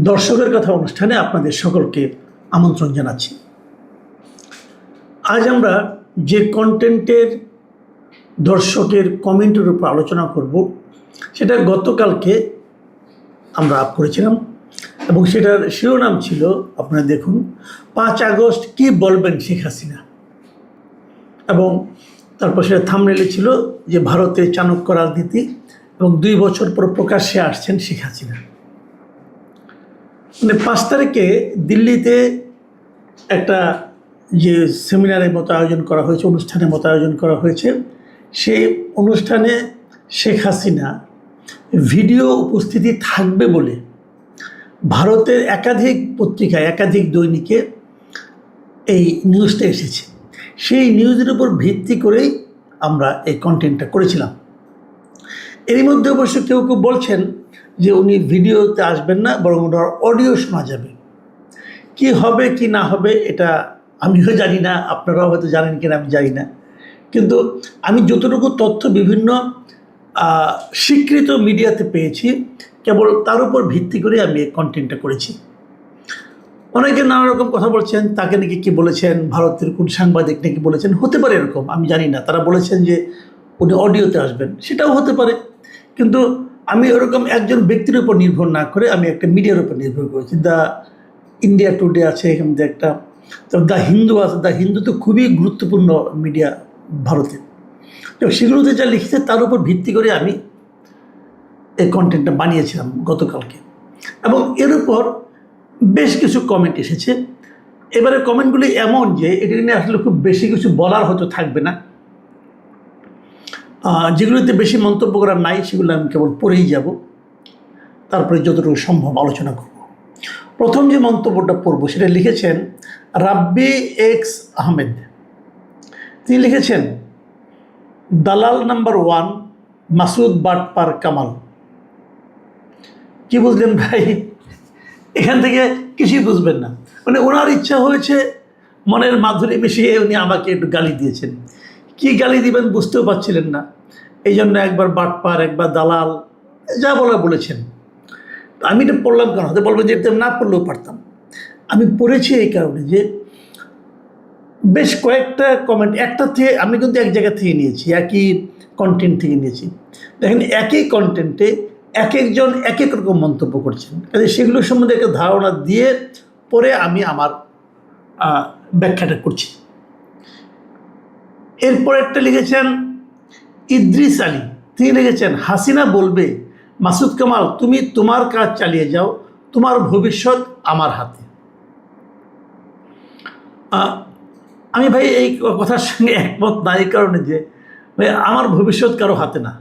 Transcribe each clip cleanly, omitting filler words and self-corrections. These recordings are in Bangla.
দর্শকের কথা অনুষ্ঠানে আপনাদের সকলকে আমন্ত্রণ জানাচ্ছি। আজ আমরা যে কন্টেন্টের দর্শকের কমেন্টের উপর আলোচনা করব সেটা গতকালকে আমরা আপ করেছিলাম এবং সেটার শিরোনাম ছিল, আপনারা দেখুন, 5 আগস্ট কি বলবেন শেখ হাসিনা, এবং তারপর সেটা থাম্বনেইলে ছিল যে ভারতের চাণক্য রাজনীতি এবং 2 বছর পর প্রকাশ্যে আসছেন শেখ হাসিনা। মানে 5 তারিখে দিল্লিতে একটা যে সেমিনারের মতো আয়োজন করা হয়েছে, অনুষ্ঠানের মতো আয়োজন করা হয়েছে, সেই অনুষ্ঠানে শেখ হাসিনা ভিডিও উপস্থিতি থাকবে বলে ভারতের একাধিক পত্রিকায়, একাধিক দৈনিকে এই নিউজটা এসেছে। সেই নিউজের উপর ভিত্তি করেই আমরা এই কন্টেন্টটা করেছিলাম। এরই মধ্যে অবশ্য কেউ কেউ বলছেন যে উনি ভিডিওতে আসবেন না, বরং ওনার অডিও শোনা যাবে। কি হবে কি না হবে এটা আমিও জানি না, আপনারাও হয়তো জানেন কিনা আমি জানি না, কিন্তু আমি যতটুকু তথ্য বিভিন্ন স্বীকৃত মিডিয়াতে পেয়েছি, কেবল তার উপর ভিত্তি করে আমি এই কন্টেন্টটা করেছি। অনেকে নানা রকম কথা বলছেন, তাকে নাকি কি বলেছেন, ভারতের কোন সাংবাদিক নাকি বলেছেন, হতে পারে এরকম, আমি জানি না। তারা বলেছেন যে উনি অডিওতে আসবেন, সেটাও হতে পারে, কিন্তু আমি ওরকম একজন ব্যক্তির উপর নির্ভর না করে আমি একটা মিডিয়ার উপর নির্ভর করেছি। দ্য ইন্ডিয়া টুডে আছে, এখান থেকে একটা, দ্য হিন্দু আছে। দ্য হিন্দু তো খুবই গুরুত্বপূর্ণ মিডিয়া ভারতে, তো সেগুলোতে যা লিখেছে তার উপর ভিত্তি করে আমি এই কন্টেন্টটা বানিয়েছিলাম গতকালকে, এবং এর উপর বেশ কিছু কমেন্ট এসেছে। এবারে কমেন্টগুলি এমন যে এটা নিয়ে আসলে খুব বেশি কিছু বলার হয়তো থাকবে না, যেগুলোতে বেশি মন্তব্য করার নাই সেগুলো আমি কেবল পড়েই যাব, তারপরে যতটুকু সম্ভব আলোচনা করব। প্রথম যে মন্তব্যটা পড়ব সেটা লিখেছেন রাব্বি এক্স আহমেদ। তিনি লিখেছেন, দালাল নাম্বার 1 মাসুদ বাটপার কামাল। কি বুঝলেন ভাই? এখান থেকে কিছুই বুঝবেন না। মানে ওনার ইচ্ছা হয়েছে মনের মাধুরী মিশিয়ে উনি আমাকে একটু গালি দিয়েছেন। কি গালি দিবেন বুঝতেও পারছিলেন না, এই জন্য একবার বাটপার, একবার দালাল, যা বলা বলেছেন। আমি এটা পড়লাম কেন? হয়তো বলবেন যে এটা না পড়লেও পারতাম। আমি পড়েছি এই কারণে যে বেশ কয়েকটা কমেন্ট একটা থেকে, আমি কিন্তু এক জায়গা থেকে নিয়েছি, একই কন্টেন্ট থেকে নিয়েছি। দেখেন, একই কন্টেন্টে এক একজন এক এক রকম মন্তব্য করছেন, কাজে সেগুলো সম্বন্ধে একটা ধারণা দিয়ে পরে আমি আমার ব্যাখ্যাটা করছি। এরপর একটা লিখেছেন ইদ্রিস আলী। তিনি লিখেছেন, হাসিনা বলবে, মাসুদ কামাল তুমি তোমার কাজ চালিয়ে যাও, তোমার ভবিষ্যৎ আমার হাতে। আমি ভাই এই কথার সঙ্গে একমত না, এই কারণে যে ভাই আমার ভবিষ্যৎ কারো হাতে না।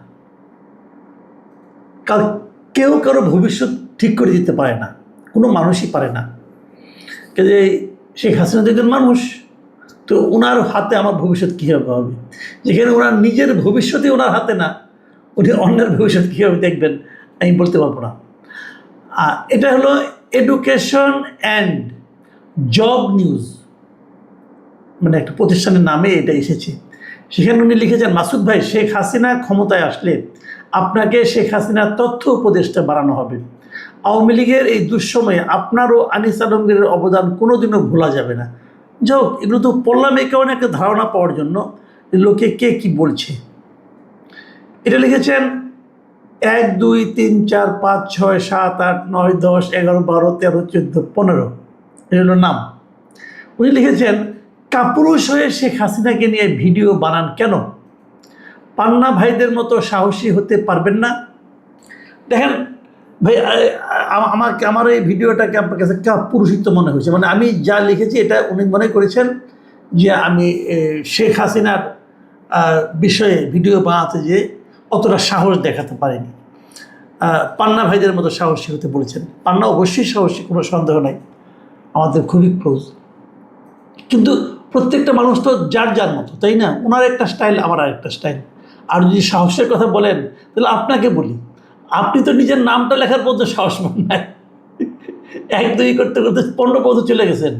কেউ কারো ভবিষ্যৎ ঠিক করে দিতে পারে না, কোনো মানুষই পারে না। কাজে শেখ হাসিনা তো একজন মানুষ, তো ওনার হাতে আমার ভবিষ্যৎ কীভাবে হবে? যেখানে ওনার নিজের ভবিষ্যৎই ওনার হাতে না, উনি অন্যের ভবিষ্যৎ কীভাবে দেখবেন আমি বলতে পারবো না। এটা হলো এডুকেশন অ্যান্ড জব নিউজ, মানে একটা প্রতিষ্ঠানের নামে এটা এসেছে। সেখানে উনি লিখেছেন, মাসুদ ভাই, শেখ হাসিনা ক্ষমতায় আসলে আপনাকে শেখ হাসিনার তথ্য উপদেষ্টা বানানো হবে। আওয়ামী লীগের এই দুঃসময়ে আপনারও আনিস আলমগীরের অবদান কোনোদিনও ভোলা যাবে না। যাই হোক, এগুলো তো পড়লাম এই কারণে একটা ধারণা পাওয়ার জন্য লোকে কে কি বলছে। এটা লিখেছেন 1 2 3 4 5 6 7 8 9 10 11 12 13 14 15, এটা হলো নাম। উনি লিখেছেন, কাপুরুষ হয়ে শেখ হাসিনাকে নিয়ে ভিডিও বানান কেন? পান্না ভাইদের মতো সাহসী হতে পারবেন না? দেখেন ভাই, আমার এই ভিডিওটাকে আপনার কাছে কাপুরুষিত মনে হয়েছে। মানে আমি যা লিখেছি এটা উনি মনে করেছেন যে আমি শেখ হাসিনার বিষয়ে ভিডিও বানাতে যে অতটা সাহস দেখাতে পারিনি। পান্না ভাইদের মতো সাহসী হতে বলেছেন। পান্না অবশ্যই সাহসী, কোনো সন্দেহ নাই, আমাদের খুবই ক্লোজ, কিন্তু প্রত্যেকটা মানুষ তো যার যার মতো, তাই না? ওনার একটা স্টাইল, আমার আরেকটা স্টাইল। আর যদি সাহসের কথা বলেন তাহলে আপনাকে বলি, আপনি তো নিজের নামটা লেখার পর্যন্ত সাহস পান নাই, 1 2 করতে করতে 15 পর্যন্ত চলে গেছেন,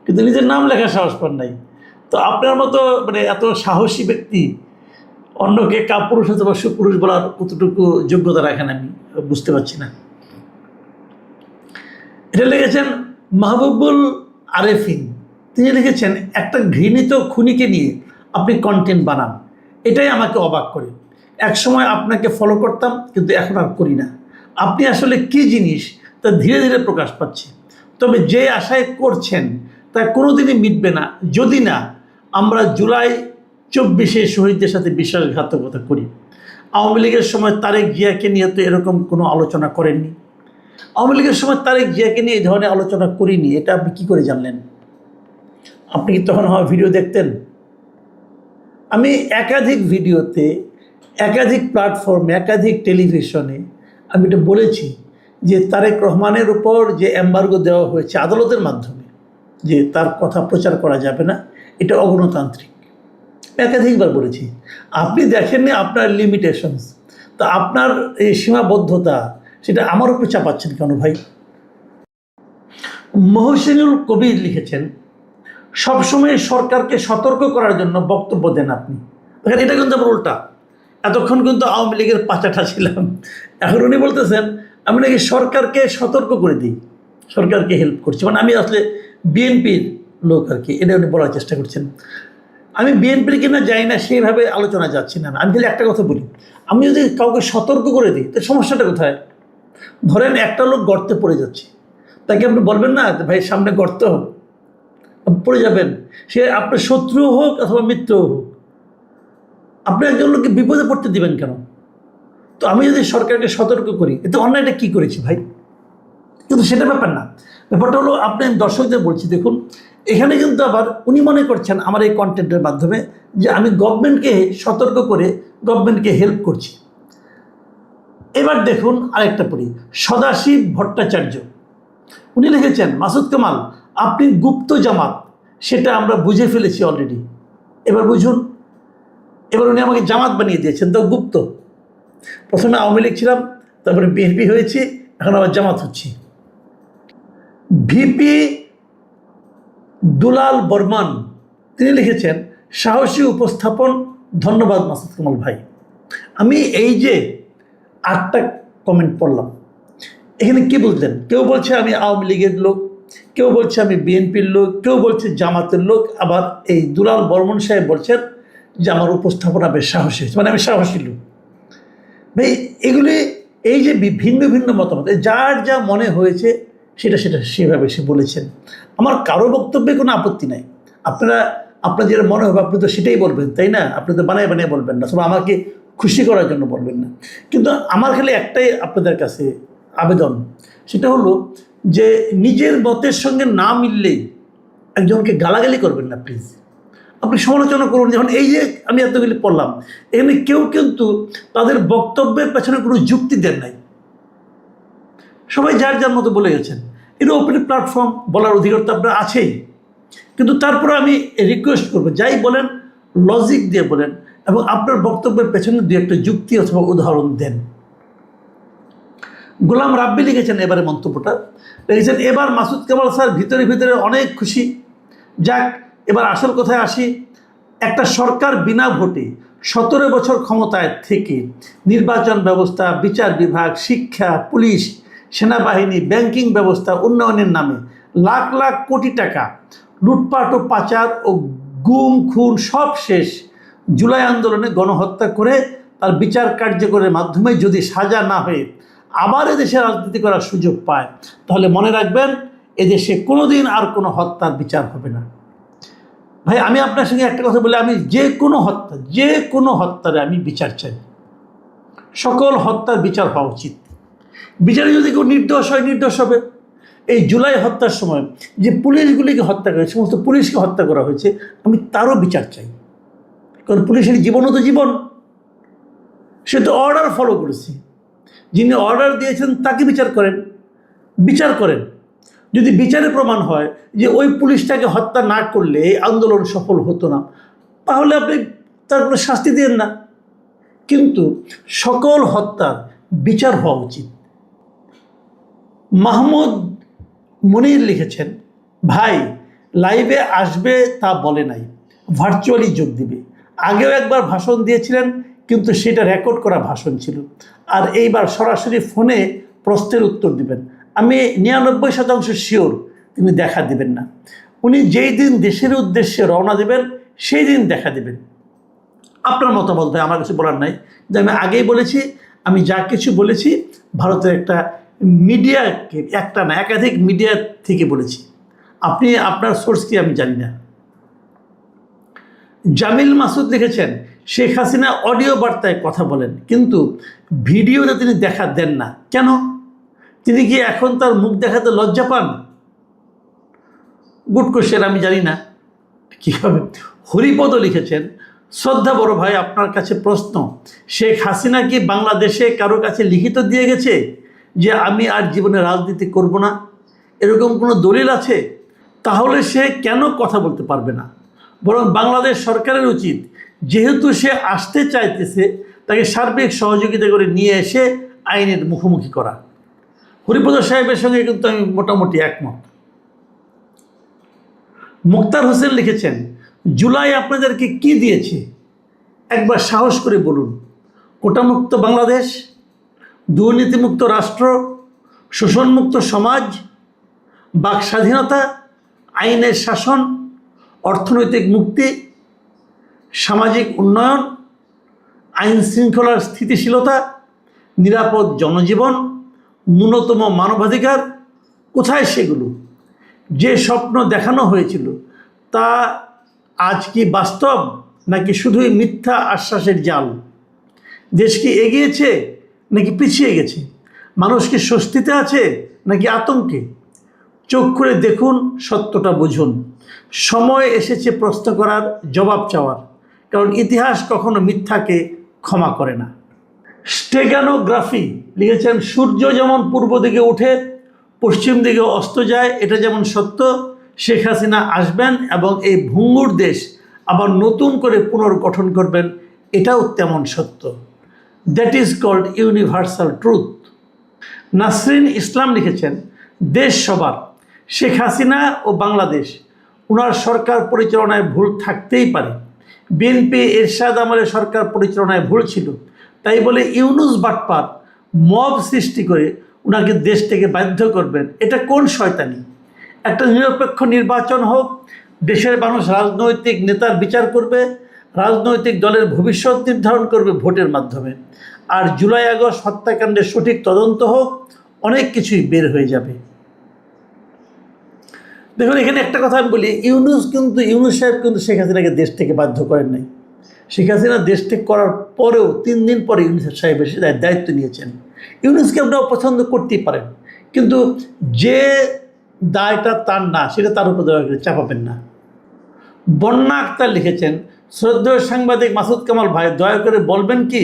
কিন্তু নিজের নাম লেখার সাহস পান নাই। তো আপনার মতো মানে এত সাহসী ব্যক্তি অন্যকে কাপুরুষ অথবা সুপুরুষ বলার কতটুকু যোগ্যতা রাখেন আমি বুঝতে পারছি না। এটা লিখেছেন মাহবুবুল আরেফিন। তিনি লিখেছেন, একটা ঘৃণিত খুনিকে নিয়ে আপনি কন্টেন্ট বানান, এটাই আমাকে অবাক করে। এক সময় আপনাকে ফলো করতাম, কিন্তু এখন আর করি না। আপনি আসলে কি জিনিস তা ধীরে ধীরে প্রকাশ পাচ্ছে। তবে যে আশায় করছেন তা কোনোদিনই মিটবে না, যদি না আমরা জুলাই 24-এ শহীদদের সাথে বিশ্বাসঘাতকতা করি। আওয়ামী লীগের সময় তারেক জিয়াকে নিয়ে তো এরকম কোনো আলোচনা করেননি। আওয়ামী লীগের সময় তারেক জিয়াকে নিয়ে এই ধরনের আলোচনা করিনি, এটা আপনি কী করে জানলেন? আপনি কি তখন আমার ভিডিও দেখতেন? আমি একাধিক ভিডিওতে, একাধিক প্ল্যাটফর্মে, একাধিক টেলিভিশনে আমি এটা বলেছি যে তারেক রহমানের উপর যে এম্বার্গো দেওয়া হয়েছে আদালতের মাধ্যমে, যে তার কথা প্রচার করা যাবে না, এটা অগণতান্ত্রিক। একাধিকবার বলেছি। আপনি দেখেননি আপনার লিমিটেশনস, তা আপনার এই সীমাবদ্ধতা সেটা আমার উপরে চাপাচ্ছেন কেন ভাই? মহসিনুল কবির লিখেছেন, সবসময় সরকারকে সতর্ক করার জন্য বক্তব্য দেন আপনি। দেখেন, এটা কিন্তু আবার উল্টা। এতক্ষণ কিন্তু আওয়ামী লীগের পাচাটা ছিলাম, এখন উনি বলতেছেন আমি নাকি সরকারকে সতর্ক করে দিই, সরকারকে হেল্প করছি, মানে আমি আসলে বিএনপির লোক আর কি, এটা উনি বলার চেষ্টা করছেন। আমি বিএনপির কিনা যাই না সেইভাবে আলোচনা যাচ্ছি না। আমি খালি একটা কথা বলি, আমি যদি কাউকে সতর্ক করে দিই তো সমস্যাটা কোথায়? ধরেন একটা লোক গর্তে পড়ে যাচ্ছে, তাকে আপনি বলবেন না ভাই সামনে গর্ত, পড়ে যাবেন, সে আপনার শত্রুও হোক অথবা মিত্রও হোক, আপনি একজন লোককে বিপদে পড়তে দিবেন কেন? তো আমি যদি সরকারকে সতর্ক করি, এতে অন্যায়টা কী করেছি ভাই? কিন্তু সেটা ব্যাপার না। ব্যাপারটা হলো, আপনি দর্শকদের বলছি, দেখুন এখানে কিন্তু আবার উনি মনে করছেন আমার এই কন্টেন্টের মাধ্যমে যে আমি গভর্নমেন্টকে সতর্ক করে গভর্নমেন্টকে হেল্প করছি। এবার দেখুন আরেকটা পড়ি, সদাশিব ভট্টাচার্য। উনি লিখেছেন, মাসুদ কামাল আপনি গুপ্ত জামাত, সেটা আমরা বুঝে ফেলেছি অলরেডি, এবার বুঝুন। এবার উনি আমাকে জামাত বানিয়ে দিয়েছেন, তো গুপ্ত। প্রথমে আওয়ামী লীগ ছিলাম, তারপরে বিএনপি হয়েছি, এখন আবার জামাত হচ্ছি। ভিপি দুলাল বর্মন তিনি লিখেছেন, সাহসী উপস্থাপন, ধন্যবাদ মাসুদ কামাল ভাই। আমি এই যে 8টা কমেন্ট পড়লাম, এখানে কি বুঝলেন? কেউ বলছে আমি আওয়ামী লীগের লোক, কেউ বলছে আমি বিএনপির লোক, কেউ বলছে জামাতের লোক, আবার এই দুলাল বর্মন সাহেব বলছেন যে আমার উপস্থাপনা বেশ সাহসী হয়েছে, মানে আমি সাহসী লোক। ভাই এগুলি, এই যে ভিন্ন ভিন্ন মতামত, যার যা মনে হয়েছে সেটা সেভাবে সে বলেছেন। আমার কারো বক্তব্যে কোনো আপত্তি নাই। আপনার যেটা মনে হবে আপনি তো সেটাই বলবেন, তাই না? আপনি তো বানায় বানিয়ে বলবেন না, সব আমাকে খুশি করার জন্য বলবেন না। কিন্তু আমার খালি একটাই আপনাদের কাছে আবেদন, সেটা হলো যে নিজের মতের সঙ্গে না মিললেই একজনকে গালাগালি করবেন না প্লিজ। আপনি সমালোচনা করুন। যেমন এই যে আমি এতগুলি পড়লাম, এখানে কেউ কিন্তু তাদের বক্তব্যের পেছনে কোনো যুক্তি দেন নাই, সবাই যার যার মতো বলে গেছেন। এটা ওপেন প্ল্যাটফর্ম, বলার অধিকার তো আপনার আছেই। কিন্তু তারপরে আমি রিকোয়েস্ট করবো, যাই বলেন লজিক দিয়ে বলেন, এবং আপনার বক্তব্যের পেছনে দু একটা যুক্তি অথবা উদাহরণ দেন। গোলাম রাব্বি লিখেছেন এবারে মন্তব্যটা, লিখেছেন, এবার মাসুদ কামাল স্যার ভিতরে ভিতরে অনেক খুশি। যাক, এবার আসল কথায় আসি। একটা সরকার বিনা ভোটে 17 বছর ক্ষমতায় থেকে নির্বাচন ব্যবস্থা, বিচার বিভাগ, শিক্ষা, পুলিশ, সেনাবাহিনী, ব্যাংকিং ব্যবস্থা উন্নয়নের নামে লাখ লাখ কোটি টাকা লুটপাট ও পাচার ও গুম খুন সব শেষ। জুলাই আন্দোলনে গণহত্যা করে তার বিচার কার্যকরের মাধ্যমে যদি সাজা না হয়ে আবার এদেশে রাজনীতি করার সুযোগ পায়, তাহলে মনে রাখবেন এদেশে কোনোদিন আর কোনো হত্যার বিচার হবে না। ভাই আমি আপনার সঙ্গে একটা কথা বলি, আমি যে কোনো হত্যারে আমি বিচার চাই। সকল হত্যার বিচার হওয়া উচিত। বিচারে যদি কেউ নির্দোষ হয়, নির্দোষ হবে। এই জুলাই হত্যার সময় যে পুলিশগুলিকে হত্যা করা, সমস্ত পুলিশকে হত্যা করা হয়েছে, আমি তারও বিচার চাই। কারণ পুলিশের জীবনও তো জীবন, সে তো অর্ডার ফলো করেছে। যিনি অর্ডার দিয়েছেন তাকে বিচার করেন। যদি বিচারে প্রমাণ হয় যে ওই পুলিশটাকে হত্যা না করলে এই আন্দোলন সফল হতো না, তাহলে আপনি তার কোনো শাস্তি দেন না। কিন্তু সকল হত্যার বিচার হওয়া উচিত। মাহমুদ মনির লিখেছেন, ভাই লাইভে আসবে তা বলে নাই, ভার্চুয়ালি যোগ দিবে। আগেও একবার ভাষণ দিয়েছিলেন, কিন্তু সেটা রেকর্ড করা ভাষণ ছিল, আর এইবার সরাসরি ফোনে প্রশ্নের উত্তর দিবেন। আমি 99% শিওর তিনি দেখা দিবেন না। উনি যেই দিন দেশের উদ্দেশ্যে রওনা দেবেন সেই দিন দেখা দেবেন। আপনার মতামত ভাই, আমার কিছু বলার নাই। যে আমি আগেই বলেছি, আমি যা কিছু বলেছি ভারতের একটা মিডিয়াকে, একটা না একাধিক মিডিয়া থেকে বলেছি। আপনি আপনার সোর্স কি আমি জানি না। জামিল মাসুদ লিখেছেন, শেখ হাসিনা অডিও বার্তায় কথা বলেন কিন্তু ভিডিওতে তিনি দেখা দেন না কেন? তিনি কি এখন তার মুখ দেখাতে লজ্জা পান? গুড কোশ্চেন, আমি জানি না কীভাবে। হরিপদ লিখেছেন, শ্রদ্ধা বড় ভাই, আপনার কাছে প্রশ্ন, শেখ হাসিনা কি বাংলাদেশে কারো কাছে লিখিত দিয়ে গেছে যে আমি আর জীবনে রাজনীতি করব না? এরকম কোনো দলিল আছে? তাহলে সে কেন কথা বলতে পারবে না? বরং বাংলাদেশ সরকারের উচিত, যেহেতু সে আসতে চাইতেছে, তাকে সার্বিক সহযোগিতা করে নিয়ে এসে আইনের মুখোমুখি করা। হরিপদ সাহেবের সঙ্গে কিন্তু আমি মোটামুটি একমত। মুক্তার হোসেন লিখেছেন, জুলাই আপনাদেরকে কি দিয়েছে একবার সাহস করে বলুন। কোটামুক্ত বাংলাদেশ, দুর্নীতিমুক্ত রাষ্ট্র, শোষণমুক্ত সমাজ, বাক স্বাধীনতা, আইনের শাসন, অর্থনৈতিক মুক্তি, সামাজিক উন্নয়ন, আইন শৃঙ্খলার স্থিতিশীলতা, নিরাপদ জনজীবন, ন্যূনতম মানবাধিকার। কোথায় সেগুলো? যে স্বপ্ন দেখানো হয়েছিল তা আজ কি বাস্তব নাকি শুধুই মিথ্যা আশ্বাসের জাল? দেশ কি এগিয়েছে নাকি পিছিয়ে গেছে? মানুষ কি স্বস্তিতে আছে নাকি আতঙ্কে? চোখ খুলে দেখুন, সত্যটা বুঝুন। সময় এসেছে প্রশ্ন করার, জবাব চাওয়ার, কারণ ইতিহাস কখনো মিথ্যাকে ক্ষমা করে না। স্টেগানোগ্রাফি লিখেছেন, সূর্য যেমন পূর্ব দিকে উঠে পশ্চিম দিকে অস্ত যায়, এটা যেমন সত্য, শেখ হাসিনা আসবেন এবং এই ভঙ্গুর দেশ আবার নতুন করে পুনর্গঠন করবেন, এটাও তেমন সত্য। That is called universal truth. Nasrin Islam লিখেছেন, দেশ সবার, শেখ হাসিনা ও বাংলাদেশ, ওনার সরকার পরিচালনায় ভুল থাকতেই পারে। বিএনপি এরশাদ আমলের সরকার পরিচালনায় ভুল ছিল, তাই বলে ইউনুস বাটপার মব সৃষ্টি করে ওনাকে দেশ থেকে বাধ্য করবেন, এটা কোন শয়তানি? একটা নিরপেক্ষ নির্বাচন হোক, দেশের মানুষ রাজনৈতিক নেতার বিচার করবে, রাজনৈতিক দলের ভবিষ্যৎ নির্ধারণ করবে ভোটের মাধ্যমে। আর জুলাই আগস্ট হত্যাকাণ্ডের সঠিক তদন্ত হোক, অনেক কিছুই বের হয়ে যাবে। দেখুন, এখানে একটা কথা আমি বলি, ইউনুস সাহেব কিন্তু শেখ হাসিনাকে দেশ থেকে বাধ্য করেন নাই। শেখ হাসিনা দেশ থেকে করার পরেও 3 দিন পরে ইউনুস সাহেব এসে দায়িত্ব নিয়েছেন। ইউনুসকে আপনারা পছন্দ করতেই পারেন, কিন্তু যে দায়টা তার না সেটা তার উপর দয়া করে চাপাবেন না। বন্যা আক্তার লিখেছেন, শ্রদ্ধেয় সাংবাদিক মাসুদ কামাল ভাই, দয়া করে বলবেন কি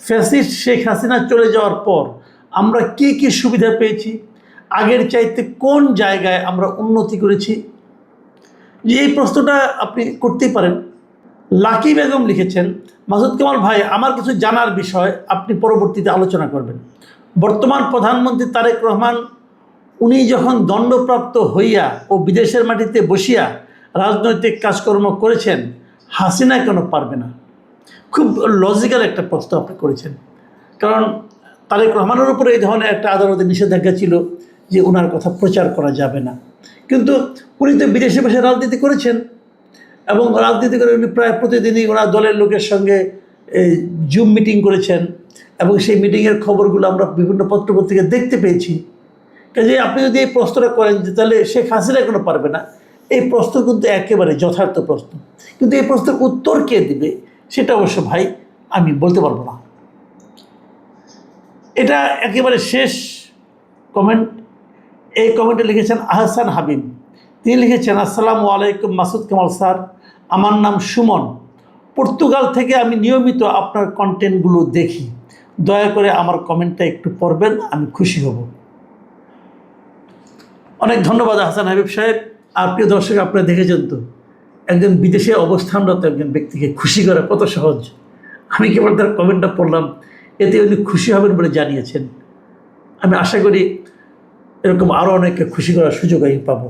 ফ্যাসিস্ট শেখ হাসিনা চলে যাওয়ার পর আমরা কি কি সুবিধা পেয়েছি, আগের চাইতে কোন জায়গায় আমরা উন্নতি করেছি? যে এই প্রশ্নটা আপনি করতেই পারেন। লাকি বেগম লিখেছেন, মাসুদ কামাল ভাই, আমার কিছু জানার বিষয় আপনি পরবর্তীতে আলোচনা করবেন। বর্তমান প্রধানমন্ত্রী তারেক রহমান, উনি যখন দণ্ডপ্রাপ্ত হইয়া ও বিদেশের মাটিতে বসিয়া রাজনৈতিক কাজকর্ম করেছেন, হাসিনা কেন পারবে না? খুব লজিক্যাল একটা প্রশ্ন আপনি করেছেন, কারণ তারেক রহমানের উপরে এই ধরনের একটা আদালতে নিষেধাজ্ঞা ছিল যে ওনার কথা প্রচার করা যাবে না, কিন্তু উনি তো বিদেশে বসে রাজনীতি করেছেন এবং রাজনীতি করে উনি প্রায় প্রতিদিনই ওনার দলের লোকের সঙ্গে জুম মিটিং করেছেন এবং সেই মিটিংয়ের খবরগুলো আমরা বিভিন্ন পত্রপত্রিকায় দেখতে পেয়েছি। কাজে আপনি যদি এই প্রশ্নটা করেন যে তাহলে শেখ হাসিনা কোনো পারবে না, এই প্রশ্ন কিন্তু একেবারে যথার্থ প্রশ্ন, কিন্তু এই প্রশ্নের উত্তর কে দিবে সেটা অবশ্য ভাই আমি বলতে পারবো না। এটা একেবারে শেষ কমেন্ট। এই কমেন্টে লিখেছেন আহসান হাবিব। তিনি লিখেছেন, আসসালামু আলাইকুম মাসুদ কামাল স্যার, আমার নাম সুমন, পর্তুগাল থেকে আমি নিয়মিত আপনার কন্টেন্টগুলো দেখি, দয়া করে আমার কমেন্টটা একটু পড়বেন, আমি খুশি হব। অনেক ধন্যবাদ আহসান হাবিব সাহেব। আর প্রিয় দর্শক, আপনারা দেখেছেন তো একজন বিদেশে অবস্থানরত একজন ব্যক্তিকে খুশি করা কত সহজ। আমি কেবল তার কমেন্টটা পড়লাম, এতে উনি খুশি হবেন বলে জানিয়েছেন। আমি আশা করি এরকম আরও অনেককে খুশি করার সুযোগ আমি পাবো।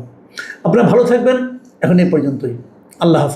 আপনারা ভালো থাকবেন, এখন এই পর্যন্তই। আল্লাহ হাফেজ।